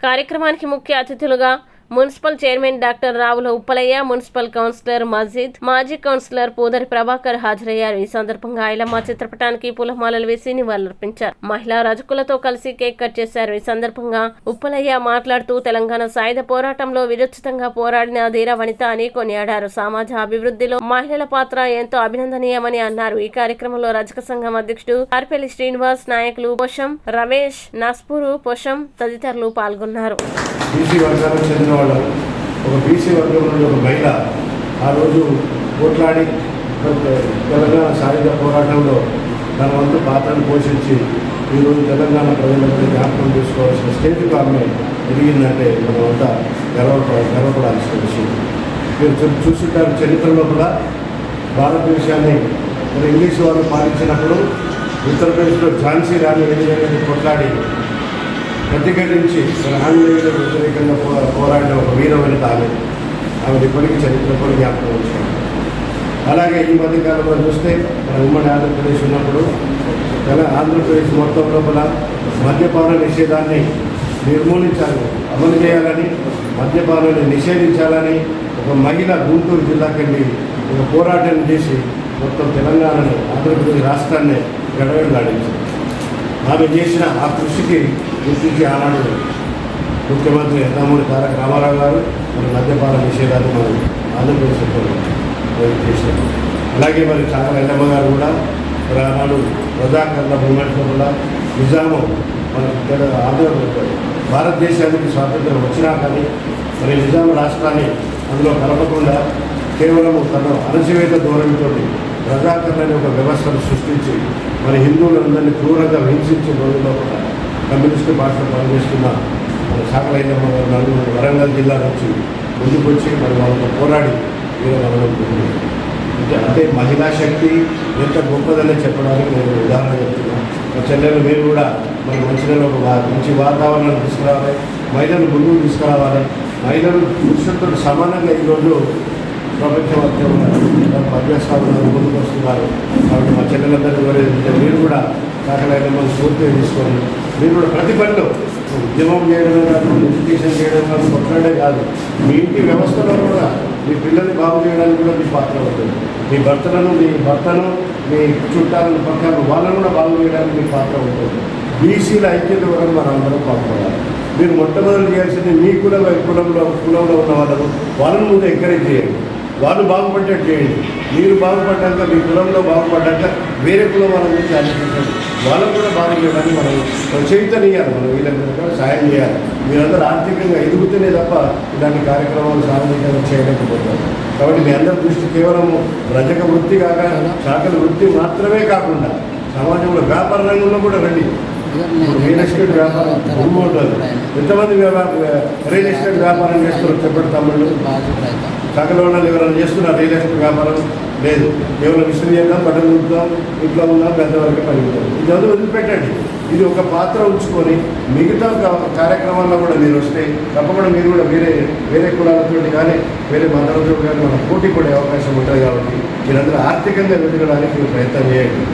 కార్యక్రమానికి ముఖ్య అతిథులుగా municipal chairman doctor Ravula Uppalayya, municipal councillor Majeed, మాజీ కౌన్సిలర్ పూదరి ప్రభాకర్ హాజరయ్యారు. ఈ సందర్భంగా ఐలమ్మ చిత్రపటానికి పూలమాలలు వేసి నివాళులర్పించారు. మహిళా రజకులతో కలిసి కేక్ కట్ చేశారు. ఈ సందర్భంగా ఉప్పలయ్య మాట్లాడుతూ తెలంగాణ సాయుధ పోరాటంలో విరుచితంగా పోరాడిన ధీర వనిత అని కొనియాడారు. సమాజ అభివృద్ధిలో మహిళల పాత్ర ఎంతో అభినందనీయమని అన్నారు. ఈ కార్యక్రమంలో రజక సంఘం అధ్యక్షుడు ఆర్పల్లి శ్రీనివాస్, నాయకులు పొషం రమేష్, నస్పూరు పొషం తదితరులు పాల్గొన్నారు. బీసీ వర్గాలకు చెందిన వాళ్ళు ఒక బీసీ వర్గం నుండి ఒక మహిళ ఆ రోజు పోట్లాడి తెలంగాణ సాయుధ పోరాటంలో తన వంతు పాత్రను పోషించి ఈరోజు తెలంగాణ ప్రజలందరూ జ్ఞాపకం చేసుకోవాల్సిన స్టేజ్కి ఆమె ఎదిగిందంటే మనమంతా గర్వపడాల్సిన విషయం. మీరు చూస్తుంటారు చరిత్రలో కూడా భారతదేశాన్ని ఇంగ్లీష్ వాళ్ళు పాలించినప్పుడు ఉత్తరప్రదేశ్లో ఝాన్సీ రాణి ఏ విధంగా కొట్లాడి ప్రతిఘటించి ఆంగ్లేయులకు వ్యతిరేకంగా పోరాడిన ఒక వీరవనిత ఆమె ఇప్పటికీ చరిత్ర కూడా జ్ఞాపకం ఉంచుకోవాలి. అలాగే ఈ మధ్యకాలంలో చూస్తే మన ఉమ్మడి ఆంధ్రప్రదేశ్ ఉన్నప్పుడు ఆంధ్రప్రదేశ్ మొత్తం లోపల మద్యపాన నిషేధాన్ని నిర్మూలించాలని, అమలు చేయాలని, మద్యపానాన్ని నిషేధించాలని ఒక మహిళ గుంటూరు జిల్లాకెళ్ళి ఒక పోరాటం చేసి మొత్తం తెలంగాణని, ఆంధ్రప్రదేశ్ రాష్ట్రాన్ని గడవెళ్ళాడించింది. ఆమె చేసిన ఆ కృషికి గుర్తించి ఆనాడు ముఖ్యమంత్రి యనమల తారక రామారావు గారు మన మద్యపాన నిషేధాన్ని మనం ఆంధ్రప్రదేశ్లో చేశారు. అలాగే మరి చాలా ఎల్లమ్మ గారు కూడా మరి ఆనాడు ప్రజాకరణ మూమెంట్లో కూడా నిజాము మన ఆంధ్రప్రదేశ్ భారతదేశానికి స్వాతంత్రం వచ్చినా కానీ మరి నిజాం రాష్ట్రాన్ని అందులో కలపకుండా కేవలం తన అణచివేత ధోరణితో ప్రజాకరణ అనే ఒక వ్యవస్థను సృష్టించి మరి హిందువులందరినీ క్రూరంగా హింసించే రోజుల్లో కూడా కమ్యూనిస్టు పార్టీలో పనిచేస్తున్న మన శాఖలైనమ్మ గారు వరంగల్ జిల్లా నుంచి ముందుకొచ్చి మరి వాళ్ళతో పోరాడి వీరమరణం పొందింది. అంటే మహిళా శక్తి ఎంత గొప్పదని చెప్పడానికి నేను ఉదాహరణ చెప్తున్నాను. మా చెల్లెలు మీరు కూడా మరి మంచిగా ఒక మంచి వాతావరణం తీసుకురావాలి, మహిళలు ముందుకు తీసుకురావాలి. మహిళలు పురుషులతో సమానంగా ఈరోజు ప్రపంచవ్యాప్తంగా పర్యస్థాపన ముందుకు వస్తున్నారు. కాబట్టి మా చెల్లెలందరూ ఎవరైతే మీరు కూడా శాఖలైనమ్మను స్ఫూర్తిగా తీసుకొని మీరు కూడా ప్రతి పనిలో ఉద్యమం చేయడమే కాదు, ఎడ్యుకేషన్ చేయడం కాదు, కొట్లాడే కాదు, మీ ఇంటి వ్యవస్థలో కూడా మీ పిల్లల్ని బాగు చేయడానికి కూడా మీ పాత్ర ఉంటుంది. మీ భర్తను మీ చుట్టాలను పక్కన వాళ్ళను కూడా బాగు చేయడానికి మీ పాత్ర ఉంటుంది. బీసీల ఐక్యత వరకు మనం అందరం పాల్గొనాలి. మీరు మొట్టమొదటి చేయాల్సింది మీ కులంలో ఉన్న వాళ్ళను ముందు ఎంకరేజ్ చేయండి, వాళ్ళు బాగుపడ్డట్టు చేయండి. మీరు బాగుపడ్డాక మీ కులంలో బాగుపడ్డాక వేరే కులం వాళ్ళ గురించి ఆలోచించండి, వాళ్ళకు కూడా బాగు చేయడానికి మనం చైతన్యాలి, మనం వీళ్ళందరూ కూడా సాయం చేయాలి. మీరందరూ ఆర్థికంగా ఎదుగుతూనే తప్ప ఇలాంటి కార్యక్రమాలు సామాజికంగా చేయలేకపోతారు. కాబట్టి మీ అందరి దృష్టి కేవలం రజక వృత్తి కాక శాఖల వృత్తి మాత్రమే కాకుండా సమాజంలో వ్యాపార రంగంలో కూడా రండి. రియల్ ఎస్టేట్ వ్యాపారం భూమి ఉంటుంది. ఎంతమంది రియల్ ఎస్టేట్ వ్యాపారం చేస్తున్నారు చెప్పండి తమ్ముళ్ళు? శాఖలో ఉన్న ఎవరైనా చేస్తున్నారు రియల్ ఎస్టేట్ వ్యాపారం? లేదు. కేవలం విషయం చేద్దాం, బట్టలు చూద్దాం, ఇంట్లో ఉందాం, పెద్దవరకు పనిచేద్దాం. ఇది వదిలిపెట్టండి. ఇది ఒక పాత్ర ఉంచుకొని మిగతా కార్యక్రమాల్లో కూడా మీరు వస్తే తప్పకుండా మీరు కూడా వేరే కులాలతో కానీ వేరే మతాలతో కానీ మనం పోటీ పడే అవకాశం ఉంటుంది. కాబట్టి మీరందరూ ఆర్థికంగా ఎదగడానికి ప్రయత్నం చేయండి.